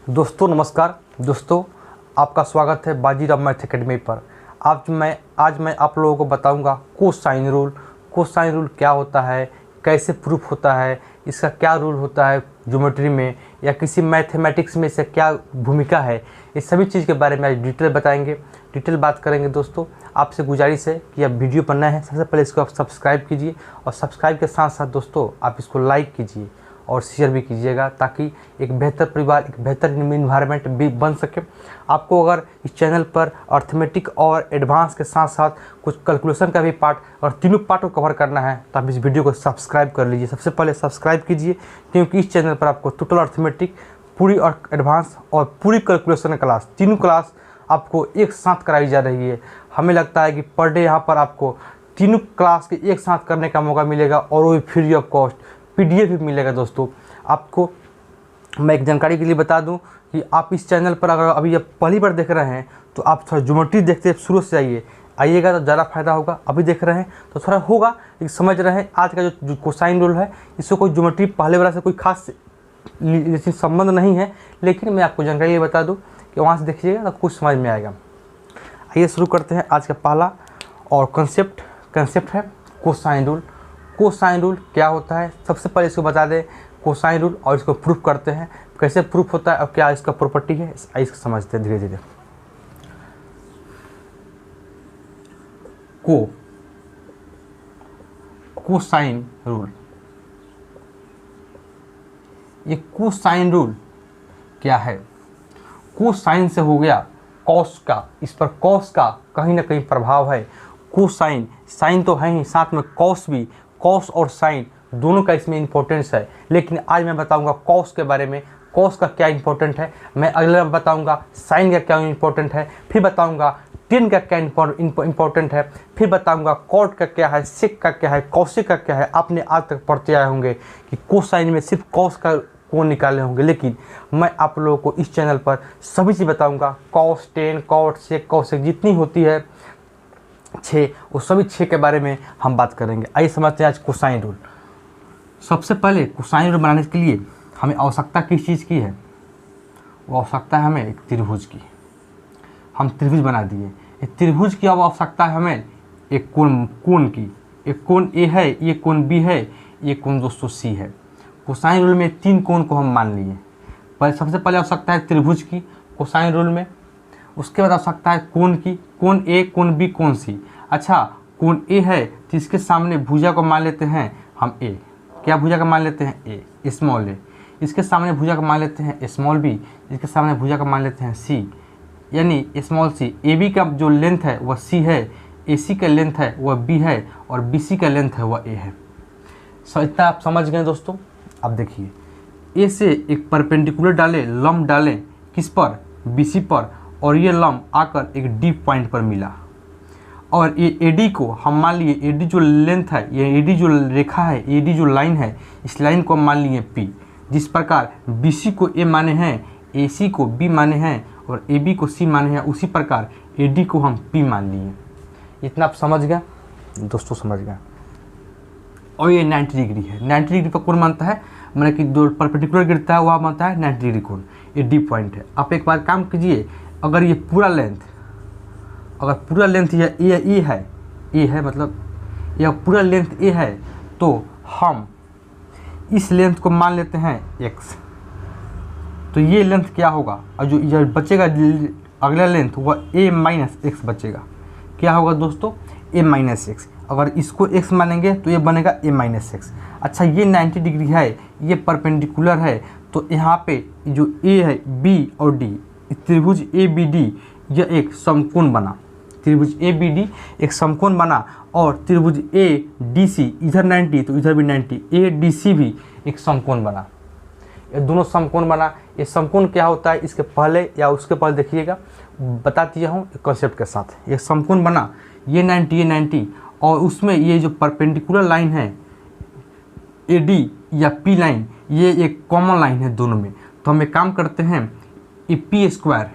दोस्तों नमस्कार। दोस्तों आपका स्वागत है बाजीराव मैथ एकेडमी पर। आज मैं आप लोगों को बताऊंगा कोसाइन रूल। कोसाइन रूल क्या होता है, कैसे प्रूफ होता है, इसका क्या रूल होता है ज्योमेट्री में या किसी मैथमेटिक्स में इसका क्या भूमिका है, इस सभी चीज़ के बारे में आज डिटेल बताएंगे, डिटेल बात करेंगे। दोस्तों आपसे गुजारिश है कि आप वीडियो पर नए हैं, सबसे पहले इसको आप सब्सक्राइब कीजिए और सब्सक्राइब के साथ साथ दोस्तों आप इसको लाइक कीजिए और शेयर भी कीजिएगा ताकि एक बेहतर परिवार, एक बेहतर इन्वायरमेंट भी बन सके। आपको अगर इस चैनल पर अर्थमेटिक और एडवांस के साथ साथ कुछ कैलकुलेशन का भी पार्ट और तीनों पार्ट को कवर करना है तो आप इस वीडियो को सब्सक्राइब कर लीजिए। सबसे पहले सब्सक्राइब कीजिए क्योंकि इस चैनल पर आपको टोटल अर्थमेटिक, पूरी और एडवांस और पूरी कैलकुलेशन क्लास, तीनों क्लास आपको एक साथ कराई जा रही है। हमें लगता है कि पर डे यहाँ पर आपको तीनों क्लास के एक साथ करने का मौका मिलेगा और वो भी फ्री ऑफ कॉस्ट PDF भी मिलेगा। दोस्तों आपको मैं एक जानकारी के लिए बता दूं कि आप इस चैनल पर अगर अभी आप पहली बार देख रहे हैं तो आप थोड़ा ज्योमेट्री देखते शुरू से आइएगा तो ज़्यादा फायदा होगा। अभी देख रहे हैं तो थोड़ा होगा लेकिन समझ रहे हैं आज का जो कोसाइन रूल है इससे कोई ज्योमेट्री पहले वाला से कोई खास संबंध नहीं है, लेकिन मैं आपको जानकारी ये बता दूँ कि वहाँ से देखिएगा तो कुछ समझ में आएगा। आइए शुरू करते हैं। आज का पहला और कंसेप्ट है कोसाइन रूल। कोसाइन रूल क्या होता है, सबसे पहले इसको बता दें कोसाइन रूल और इसको प्रूफ करते हैं कैसे प्रूफ होता है और क्या इसका प्रॉपर्टी है, इसको समझते हैं धीरे धीरे। कोसाइन रूल, ये कोसाइन रूल क्या है? कोसाइन से हो गया कॉस का, इस पर कॉस का कहीं ना कहीं प्रभाव है। कोसाइन, साइन तो है ही, साथ में कॉस भी, कॉस और साइन दोनों का इसमें इंपॉर्टेंस है। लेकिन आज मैं बताऊंगा कॉस के बारे में, कॉस का क्या इंपॉर्टेंट है। मैं अगले बार बताऊंगा साइन का क्या इंपॉर्टेंट है, फिर बताऊंगा टेन का क्या इंपॉर्टेंट है, फिर बताऊंगा कॉट का क्या है, सेक का क्या है, कॉसेक का क्या है। आपने आज तक पढ़ते आए होंगे कि कोसाइन में सिर्फ कॉस का कौन निकाले होंगे, लेकिन मैं आप लोगों को इस चैनल पर सभी चीज़ बताऊँगा। कॉस, टेन, कॉट, सेक, कॉसेक जितनी होती है 6, उस सभी 6 के बारे में हम बात करेंगे। आइए समझते हैं आज कोसाइन रूल। सबसे पहले कोसाइन रूल बनाने के लिए हमें आवश्यकता किस चीज़ की है? वो आवश्यकता है हमें एक त्रिभुज की। हम त्रिभुज बना दिए। एक त्रिभुज की अब आवश्यकता है हमें एक कोण की। एक कोण A है, ये कोण B है, ये कोण दोस्तों C है। कोसाइन रूल में 3 कोण को हम मान लिए। सबसे पहले आवश्यकता है त्रिभुज की कोसाइन रूल में, उसके बाद आवश्यकता है कोण की, कोण A, कोण B, कोण C। अच्छा, कोण A है तो इसके सामने भुजा को मान लेते हैं हम A। क्या भुजा का मान लेते हैं? A, small A। इसके सामने भुजा का मान लेते हैं स्मॉल B। इसके सामने भुजा का मान लेते हैं C, यानी स्मॉल C। AB का जो लेंथ है वह C है, AC का लेंथ है वह B है और BC का लेंथ है वह A है। इतना आप समझ गए दोस्तों। अब देखिए, A से एक परपेंडिकुलर डालें, लंब डालें किस पर? BC पर, और ये लंब आकर एक D पॉइंट पर मिला। और ये AD को हम मान लिए, AD जो लेंथ है, ये AD जो रेखा है, AD जो लाइन है, इस लाइन को हम मान लिए P। जिस प्रकार BC को A माने हैं, AC को B माने हैं और AB को C माने हैं, उसी प्रकार AD को हम P मान लिए। इतना आप समझ गए दोस्तों? समझ गए। और ये 90 डिग्री है। 90 डिग्री पर कौन मानता है? मैंने कि जो परपेंडिकुलर गिरता है वह मानता है 90 डिग्री कोण। ये D पॉइंट है। आप एक बार काम कीजिए, अगर ये पूरा लेंथ, अगर पूरा लेंथ ये A है मतलब यह पूरा लेंथ A है तो हम इस लेंथ को मान लेते हैं X। तो ये लेंथ क्या होगा? और जो बचेगा अगला लेंथ वह A माइनस X बचेगा। क्या होगा दोस्तों? A minus X। अगर इसको X मानेंगे तो ये बनेगा A माइनस X। अच्छा, ये 90 डिग्री है, ये परपेंडिकुलर है, तो यहाँ पे जो A है, B और D, त्रिभुज ABD यह एक समकोण बना। त्रिभुज ABD एक समकोण बना और त्रिभुज ADC इधर 90 तो इधर भी 90, ADC भी एक समकोण बना। ये दोनों समकोण बना। ये समकोण क्या होता है इसके पहले या उसके पहले देखिएगा, बता दिया हूँ कॉन्सेप्ट के साथ। ये समकोण बना, ये 90 और उसमें ये जो परपेंडिकुलर लाइन है AD या P लाइन, ये एक कॉमन लाइन है दोनों में। तो हम एक काम करते हैं, ये P स्क्वायर,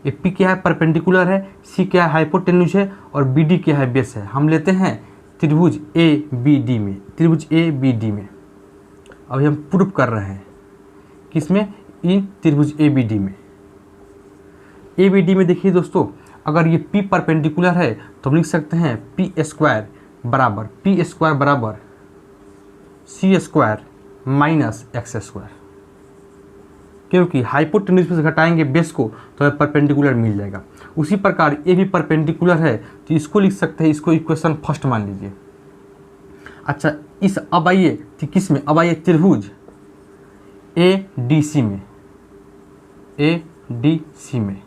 ये P क्या है? परपेंडिकुलर है, C क्या है? हाइपोटेन्यूज है और BD क्या है? बेस है। हम लेते हैं त्रिभुज ABD में, त्रिभुज ABD में। अभी हम प्रूफ कर रहे हैं किसमें? इन त्रिभुज ABD में। ABD में देखिए दोस्तों, अगर ये P परपेंडिकुलर है तो हम लिख सकते हैं P² बराबर C² माइनस X², क्योंकि हाइपोटेन्यूज से घटाएंगे बेस को तो परपेंडिकुलर मिल जाएगा। उसी प्रकार ये भी परपेंडिकुलर है तो इसको लिख सकते हैं, इसको इक्वेशन फर्स्ट मान लीजिए। अच्छा, इस अब आइए किस में, अब आइए त्रिभुज ADC में, ADC में,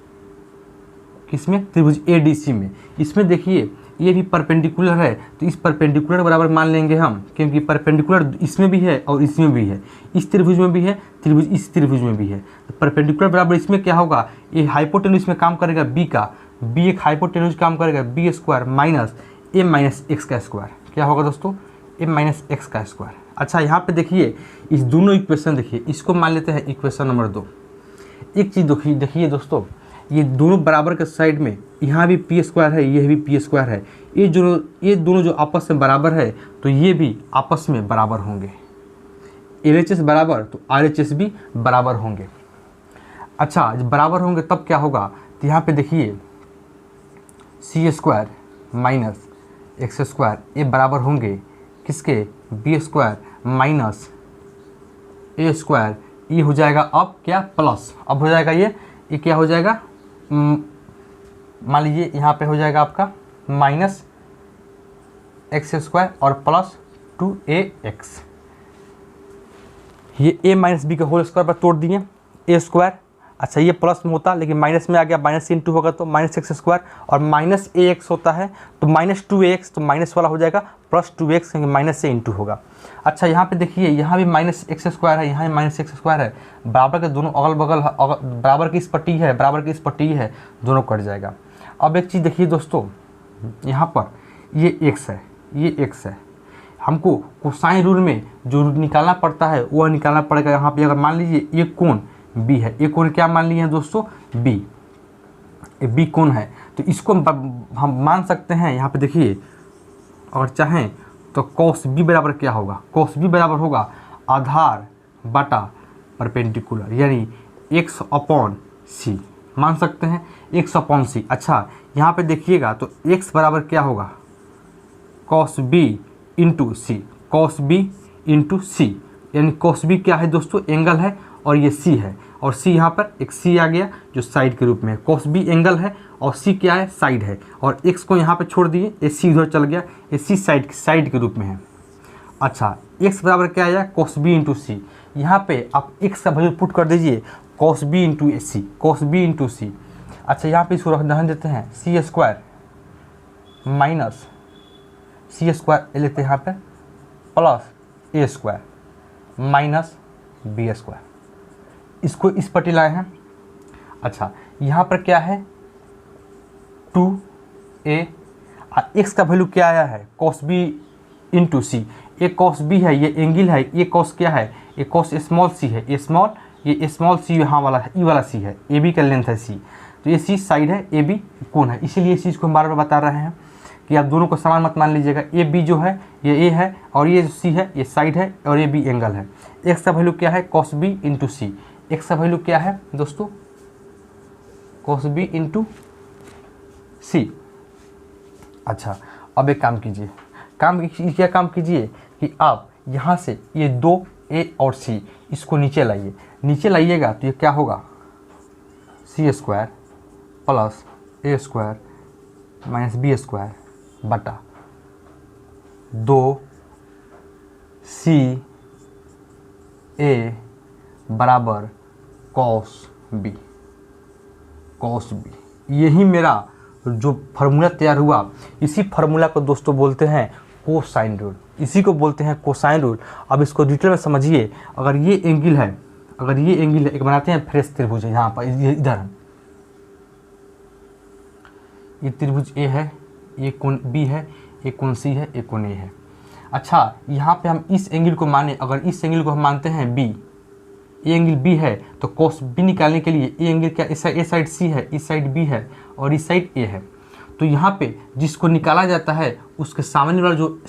किसमें, त्रिभुज ADC में। इसमें देखिए ये भी परपेंडिकुलर है तो इस परपेंडिकुलर बराबर मान लेंगे हम, क्योंकि परपेंडिकुलर इसमें भी है और इसमें भी है, इस त्रिभुज में भी है, त्रिभुज इस त्रिभुज में भी है। तो परपेंडिकुलर बराबर इसमें क्या होगा, ये हाइपोटेन्यूज में काम करेगा B का, B एक हाइपोटेन्यूज काम करेगा B² माइनस A - X²। क्या होगा दोस्तों, A - X²। अच्छा, यहाँ पे देखिए इस दोनों इक्वेशन, देखिए इसको मान लेते हैं इक्वेशन नंबर 2। एक चीज़ देखिए दोस्तों, ये दोनों बराबर के साइड में यहाँ भी P² है, ये भी P² है, ये दोनों जो आपस में बराबर है तो ये भी आपस में बराबर होंगे। LHS बराबर तो RHS भी बराबर होंगे। अच्छा, जब बराबर होंगे तब क्या होगा, तो यहाँ पे देखिए C² माइनस X² ये बराबर होंगे किसके, B² माइनस A²। ये हो जाएगा अब क्या, प्लस, अब हो जाएगा ये क्या हो जाएगा, मान लीजिए यहाँ पे हो जाएगा आपका माइनस X² और प्लस 2AX। ये A - B का होल स्क्वायर पर तोड़ दिए A²। अच्छा, ये प्लस में होता लेकिन माइनस में आ गया, माइनस इंटू होगा तो माइनस X² और माइनस AX होता है तो माइनस 2AX, तो माइनस वाला हो जाएगा प्लस 2X, क्योंकि माइनस से इंटू होगा। अच्छा, यहाँ पे देखिए यहाँ भी माइनस X² है, यहाँ भी माइनस X² है, बराबर के दोनों अगल बगल, बराबर की इस पट्टी है, बराबर की इस पट्टी है, दोनों कट जाएगा। अब एक चीज़ देखिए दोस्तों, यहाँ पर ये X है, ये X है, हमको कोसाइन रूल में जो निकालना पड़ता है वह निकालना पड़ेगा। यहाँ पे अगर मान लीजिए ये कोण B है, ये कोण क्या मान लिए हैं दोस्तों, B, ये B कोण है, तो इसको हम मान सकते हैं। यहाँ पे देखिए अगर चाहें तो cos B बराबर क्या होगा, cos B बराबर होगा आधार बटा परपेंडिकुलर, यानी X/C मान सकते हैं, X/C। अच्छा, यहाँ पे देखिएगा तो X बराबर क्या होगा, cos B into C, cos B into C, यानी cos B क्या है दोस्तों, एंगल है और ये C है, और C यहाँ पर एक C आ गया जो साइड के रूप में है। cos B एंगल है और C क्या है, साइड है, और X को यहाँ पे छोड़ दिए, ये C इधर चल गया, ये C साइड के रूप में है। अच्छा, X बराबर क्या आया, cos B इंटू C। यहाँ पे आप X का वैल्यू पुट कर दीजिए, cos B into C, cos B into C। अच्छा, यहाँ पे इसको रख देते हैं C² माइनस C² लेते हैं यहाँ पे प्लस A² माइनस B², इसको इस पट्टी लाए हैं। अच्छा, यहाँ पर क्या है 2A, X का वैल्यू क्या आया है, cos B इंटू C। ये cos B है, ये एंगल है, ये cos क्या है, ये cos स्मॉल c है, ये स्मॉल c यहाँ वाला है, ई वाला c है, AB का लेंथ है C, तो ये C साइड है, AB कोण है। इसीलिए इस चीज़ को हम बार बार बता रहे हैं कि आप दोनों को समान मत मान लीजिएगा। AB जो है ये A है और ये C है, ये साइड है और ये B एंगल है। X का वैल्यू क्या है, cos B into C। X का वैल्यू क्या है दोस्तों, cos B इंटू C। अच्छा, अब एक काम कीजिए, क्या काम कीजिए कि आप यहाँ से ये 2A और C इसको नीचे लाइए, नीचे लाइएगा तो ये क्या होगा, C² plus A² minus B² बटा 2CA बराबर cos B। यही मेरा जो फार्मूला तैयार हुआ, इसी फार्मूला को दोस्तों बोलते हैं कोसाइन रूल, इसी को बोलते हैं कोसाइन रूल। अब इसको डिटेल में समझिए। अगर ये एंगल है, एक बनाते हैं फ्रेश त्रिभुज है, यहाँ पर इधर ये त्रिभुज A है, ये कोण B है, ये कोण C है, ये कोण A है। अच्छा, यहाँ पे हम इस एंगल को माने, अगर इस एंगल को हम मानते हैं B, ये एंगल B है तो cos B निकालने के लिए ये एंगल क्या, इस साइड C है, इस साइड B है और इस साइड A है। तो यहाँ पे जिसको निकाला जाता है उसके सामने वाला जो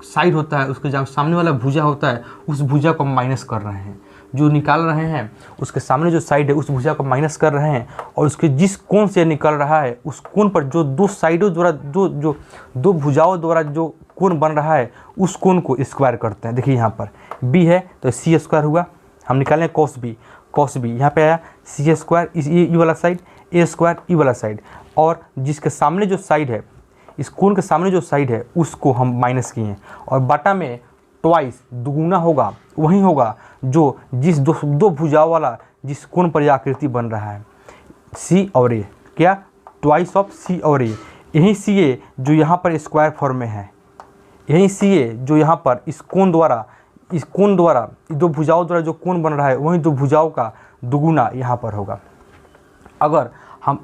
साइड होता है, उसके जहाँ सामने वाला भुजा होता है, उस भुजा को हम माइनस कर रहे हैं। जो निकाल रहे हैं उसके सामने जो साइड है उस भुजा को माइनस कर रहे हैं, और उसके जिस कोण से निकल रहा है उस कोण पर जो दो साइडों द्वारा जो दो भुजाओं द्वारा जो कोण बन रहा है उस कोण को स्क्वायर करते हैं। देखिए यहाँ पर बी है तो सी स्क्वायर हुआ, हम निकालें कॉस बी यहाँ पे आया सी स्क्वायर ई वाला साइड, ए स्क्वायर ई वाला साइड, और जिसके सामने जो साइड है इस कोण के सामने जो साइड है उसको हम माइनस किए हैं, और बटा में ट्वाइस दुगुना होगा वही होगा जो जिस दो भुजाओं वाला जिस कोण पर यह आकृति बन रहा है सी और ए, क्या ट्वाइस ऑफ सी और ए। यही सी ए जो यहाँ पर स्क्वायर फॉर्म में है, यही सी ए जो यहाँ पर इस कोण द्वारा दो भुजाओं द्वारा जो कोण बन रहा है वही दो भुजाओं का दुगुना यहाँ पर होगा। अगर हम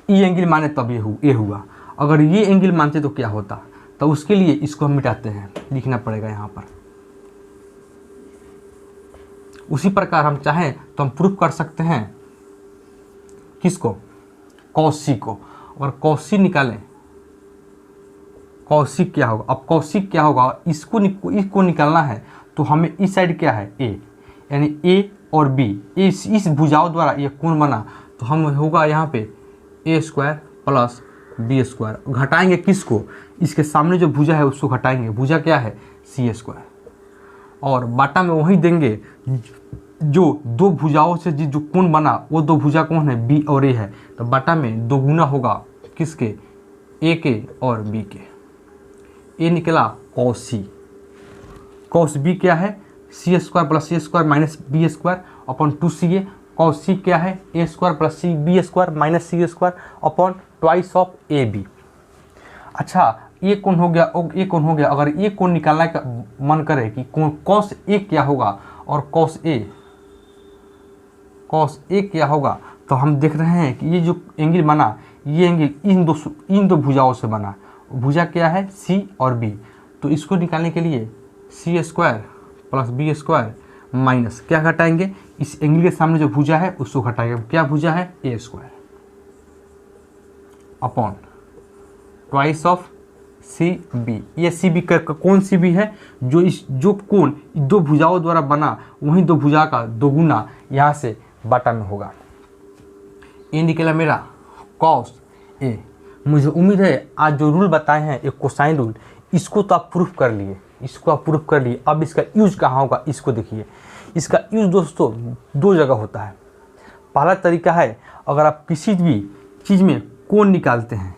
ई एंगल माने तब ये हुआ, अगर ये एंगल मानते तो क्या होता, तो उसके लिए इसको हम मिटाते हैं, लिखना पड़ेगा यहाँ पर। उसी प्रकार हम चाहें तो हम प्रूफ कर सकते हैं किसको, कॉस को, और कॉस निकालें कौशिक क्या होगा। अब कौशिक क्या होगा, इसको निकालना है तो हमें इस साइड क्या है ए, यानी ए और बी, इस भुजाओं द्वारा ये कोण बना तो हम होगा यहाँ पे ए स्क्वायर प्लस बी स्क्वायर। घटाएंगे किसको, इसके सामने जो भुजा है उसको घटाएंगे, भुजा क्या है सी स्क्वायर, और बाटा में वही देंगे जो दो भुजाओं से जो कोण बना वो दो भुजा कौन है बी और ए है, तो बाटा में दो गुना होगा किसके ए के और बी के। ए निकला कॉस सी, कॉस बी क्या है C square plus C square minus B square upon 2 ca। Cos C क्या है A square plus C B square minus C square upon twice of A B. अच्छा ये कौन हो गया, ये कौन हो गया। अगर ये कौन निकालने का मन करे कि कॉस ए क्या होगा और कॉस ए क्या होगा, तो हम देख रहे हैं कि ये जो एंगल बना ये एंगल इन दो भुजाओं से बना। भुजा क्या है सी और बी, तो इसको निकालने के लिए C square plus B square minus क्या घटाएंगे, इस एंगल के सामने जो भुजा है उसको घटाएंगे। क्या भुजा है A square upon twice of C B. ये सी बी कौन सी बी है, जो कोण दो भुजाओं द्वारा बना वही दो भुजा का दोगुना यहाँ से बाटा में होगा। ये निकला मेरा कॉस ए। मुझे उम्मीद है आज जो रूल बताए हैं एक कोसाइन रूल, इसको तो आप प्रूफ कर लिए, अब इसका यूज कहाँ होगा इसको देखिए। इसका यूज दोस्तों दो जगह होता है। पहला तरीका है अगर आप किसी भी चीज़ में कोण निकालते हैं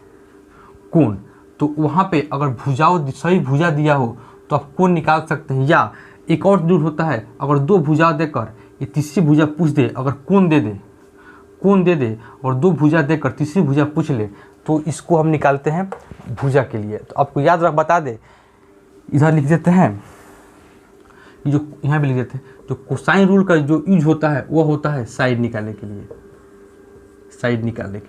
कोण, तो वहाँ पे अगर भुजाओं सही भुजा दिया हो तो आप कोण निकाल सकते हैं। या एक और रूल होता है अगर दो भुजा देकर ये तीसरी भुजा पूछ दे, अगर कोण दे दे और दो भुजा देकर तीसरी भुजा पूछ ले तो इसको हम निकालते हैं भुजा के लिए। तो आपको याद रख बता दे, इधर लिख देते हैं, जो यहाँ पे लिख देते हैं, जो कोसाइन रूल का जो यूज होता है वो होता है साइड निकालने के लिए, साइड निकालने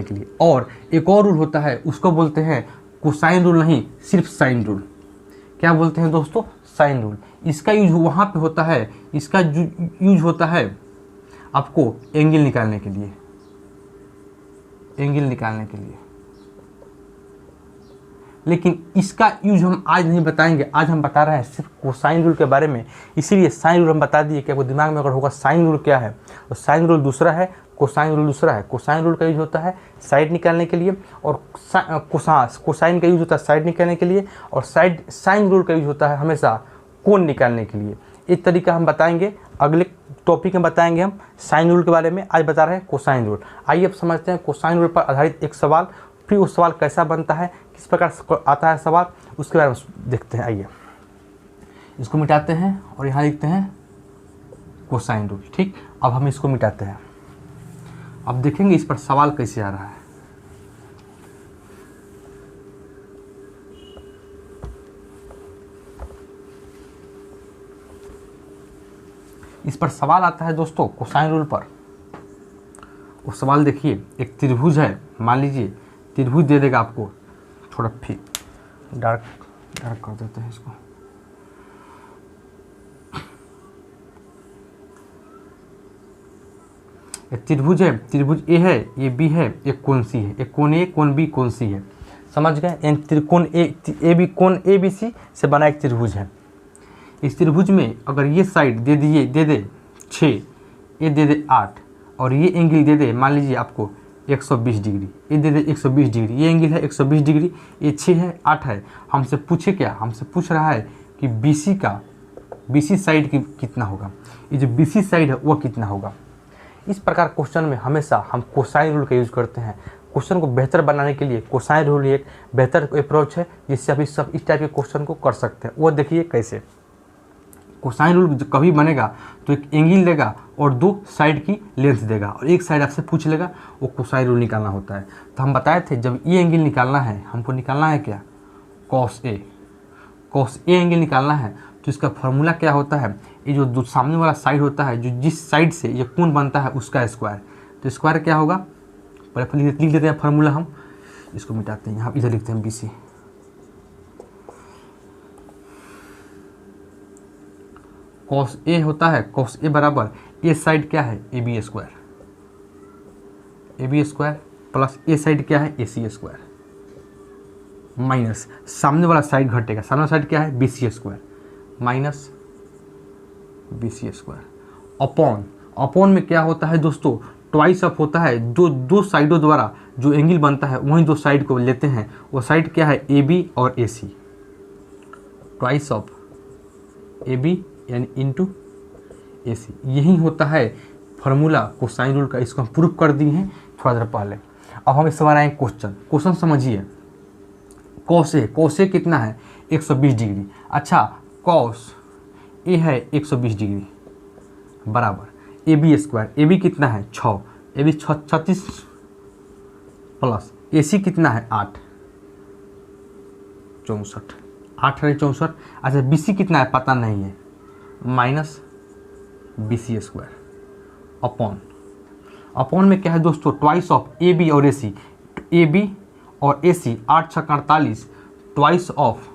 के लिए। और एक और रूल होता है उसको बोलते हैं कोसाइन रूल, नहीं सिर्फ साइन रूल। क्या बोलते हैं दोस्तों, साइन रूल। इसका यूज वहाँ पे होता है, इसका यूज होता है आपको एंगल निकालने के लिए, लेकिन इसका यूज हम आज नहीं बताएंगे। आज हम बता रहे हैं सिर्फ कोसाइन रूल के बारे में, इसीलिए साइन रूल हम बता दिए कि आपको दिमाग में अगर होगा साइन रूल क्या है, तो साइन रूल दूसरा है, कोसाइन रूल दूसरा है। कोसाइन रूल का यूज होता है साइड निकालने के लिए, और कोसाइन का यूज होता है साइड निकालने के लिए, और साइन रूल का यूज होता है हमेशा कोण निकालने के लिए। एक तरीका हम बताएंगे, अगले टॉपिक में बताएंगे हम साइन रूल के बारे में। आज बता रहे हैं कोसाइन रूल। आइए अब समझते हैं कोसाइन रूल पर आधारित एक सवाल, फिर वो सवाल कैसा बनता है, किस प्रकार आता है सवाल, उसके बारे में देखते हैं। आइए इसको मिटाते हैं और यहाँ लिखते हैं कोसाइन रूल। ठीक, अब हम इसको मिटाते हैं। अब देखेंगे इस पर सवाल कैसे आ रहा है। इस पर सवाल आता है दोस्तों कोसाइन रूल पर। वो सवाल देखिए, एक त्रिभुज है, मान लीजिए त्रिभुज दे देगा आपको, थोड़ा फिर डार्क कर देते हैं इसको। एक त्रिभुज है, त्रिभुज ए है, ये बी है, एक कोण सी है, एक कोण ए कोण बी कोण सी है। समझ गए। यानी त्रिकोण कोण ए बी सी से बना एक त्रिभुज है। इस त्रिभुज में अगर ये साइड दे दे 6, ये दे दे 8 और ये एंगल दे दे मान लीजिए आपको 120 डिग्री, ये दे दे 120 डिग्री, ये एंगल है 120 डिग्री, ये 6 है 8 है। हमसे पूछे क्या, हमसे पूछ रहा है कि BC साइड की कितना होगा, ये जो BC साइड है वो कितना होगा। इस प्रकार क्वेश्चन में हमेशा हम कोसाइन रूल का यूज़ करते हैं। क्वेश्चन को बेहतर बनाने के लिए कोसाइन रूल एक बेहतर अप्रोच है जिससे अभी सब इस टाइप के क्वेश्चन को कर सकते हैं। वो देखिए कैसे। कोसाइन रूल जब कभी बनेगा तो एक एंगल देगा और 2 साइड की लेंथ देगा और एक साइड आपसे पूछ लेगा, वो कोसाइन रूल निकालना होता है। तो हम बताए थे जब ये एंगल निकालना है, हमको निकालना है क्या, कॉस ए एंगल निकालना है तो इसका फॉर्मूला क्या होता है, ये जो सामने वाला साइड होता है, जो जिस साइड से ये कोण बनता है उसका स्क्वायर। तो स्क्वायर क्या होगा, पहले लिख लेते हैं फार्मूला, हम इसको मिटाते हैं, यहाँ इधर लिखते हैं BC। कॉस ए होता है, कॉस ए बराबर ए साइड क्या है AB स्क्वायर प्लस ए साइड क्या है AC स्क्वायर माइनस सामने वाला साइड घटेगा, सामने वाला साइड क्या है BC square minus BC square upon में क्या होता है दोस्तों, ट्वाइस ऑफ होता है। दो साइडों द्वारा जो एंगल बनता है वहीं 2 साइड को लेते हैं, वो साइड क्या है AB और AC, ट्वाइस ऑफ AB यानी इंटू AC। यही होता है फार्मूला कोसाइन रूल का। इसको हम प्रूव कर दिए हैं थोड़ा देर पहले। अब हम इससे बनाएंगे क्वेश्चन समझिए। कॉस ए कितना है 120 डिग्री। अच्छा कॉस ए है 120 डिग्री बराबर AB स्क्वायर, AB कितना है 6, AB 36 प्लस AC कितना है 8 64, 8 है 64। अच्छा BC कितना है पता नहीं है, माइनस BC स्क्वायर अपॉन में क्या है दोस्तों, ट्वाइस ऑफ AB और AC, AB और AC 8 6 48, ट्वाइस ऑफ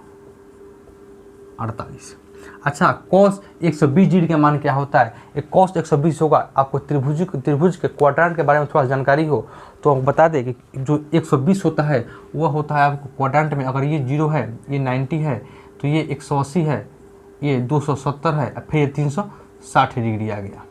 48। अच्छा कॉस 120 डिग्री का मान क्या होता है, एक कॉस 120 होगा। आपको त्रिभुज के क्वाड्रेंट के बारे में थोड़ा जानकारी हो तो हम बता दें कि जो 120 होता है वह होता है आपको क्वाड्रेंट में, अगर ये 0 है, ये 90 है, तो ये 180 है, ये 270 है, फिर 360 डिग्री आ गया।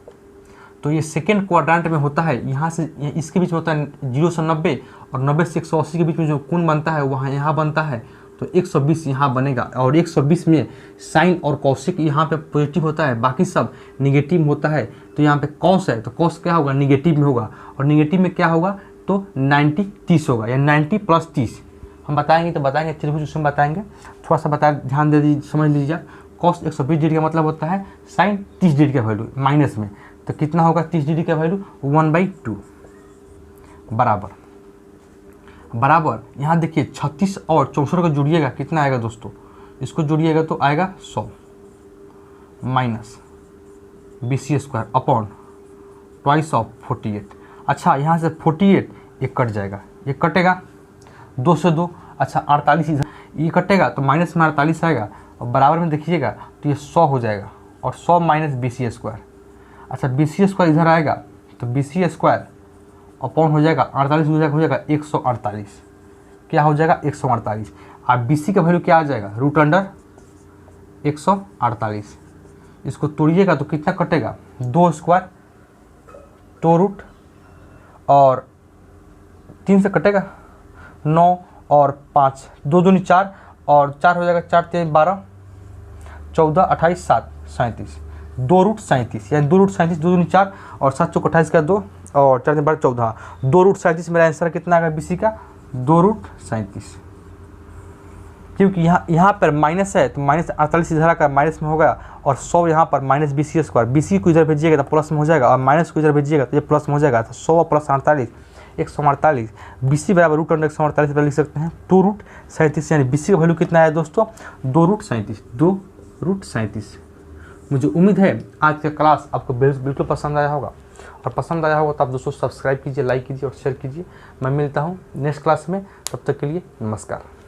तो ये सेकेंड क्वाड्रेंट में होता है। यहाँ से इसके बीच में होता है 0 से 90 और 90 से 180 के बीच में जो कोण बनता है वहाँ यहाँ बनता है, तो 120 यहाँ बनेगा। और 120 में साइन और कॉसिक यहाँ पे पॉजिटिव होता है, बाकी सब निगेटिव होता है। तो यहाँ पे कॉस है तो कॉस क्या होगा, निगेटिव में होगा, और निगेटिव में क्या होगा तो 90 30 होगा, या 90 प्लस 30 हम बताएंगे। तो बताएंगे त्रिभुज उसमें बताएंगे, थोड़ा सा ध्यान दे दीजिए, समझ लीजिए। कॉस 120 डिग्री का मतलब होता है साइन 30 डिग्री का वैल्यू माइनस में, तो कितना होगा 30 डिग्री का वैल्यू 1/2 बराबर यहाँ देखिए 36 और 64 को जोड़िएगा कितना आएगा दोस्तों, इसको जोड़िएगा तो आएगा 100 minus BC square upon twice of 48। अच्छा यहाँ से 48 ये कट जाएगा, ये कटेगा 2 से 2, अच्छा 48 ये कटेगा तो माइनस में 48 आएगा, और बराबर में देखिएगा तो ये 100 हो जाएगा, और 100 माइनस BC स्क्वायर। अच्छा BC स्क्वायर इधर आएगा तो BC स्क्वायर अपॉन हो जाएगा 48 हो जाएगा 148, क्या हो जाएगा 148। अब BC का वैल्यू क्या आ जाएगा √148। इसको तोड़िएगा तो कितना कटेगा 2 स्क्वायर 2 रूट और 3 से कटेगा 9 और 5 2 दूनी 4 और 4 हो जाएगा 4 3 12 14 28 7 37 2√37 यानी 2√37 2 दूनी 4 और 7 चौक 28 का 2 और 4 3 12 14 2√37 मेरा आंसर कितना आएगा BC का 2√37। क्योंकि यहाँ पर माइनस है तो माइनस 48 इधर आकर माइनस में होगा, और 100 यहाँ पर माइनस BC स्क्वायर, BC को इधर भेजिएगा तो प्लस में हो जाएगा, और माइनस को इधर भेजिएगा तो ये प्लस में हो जाएगा। तो 100 प्लस 48 148, BC बराबर √148 लिख सकते हैं 2√37, यानी BC का वैल्यू कितना है दोस्तों 2√37। मुझे उम्मीद है आज का क्लास आपको बिल्कुल पसंद आया होगा, और पसंद आया होगा तो आप दोस्तों सब्सक्राइब कीजिए, लाइक कीजिए और शेयर कीजिए। मैं मिलता हूँ नेक्स्ट क्लास में, तब तक के लिए नमस्कार।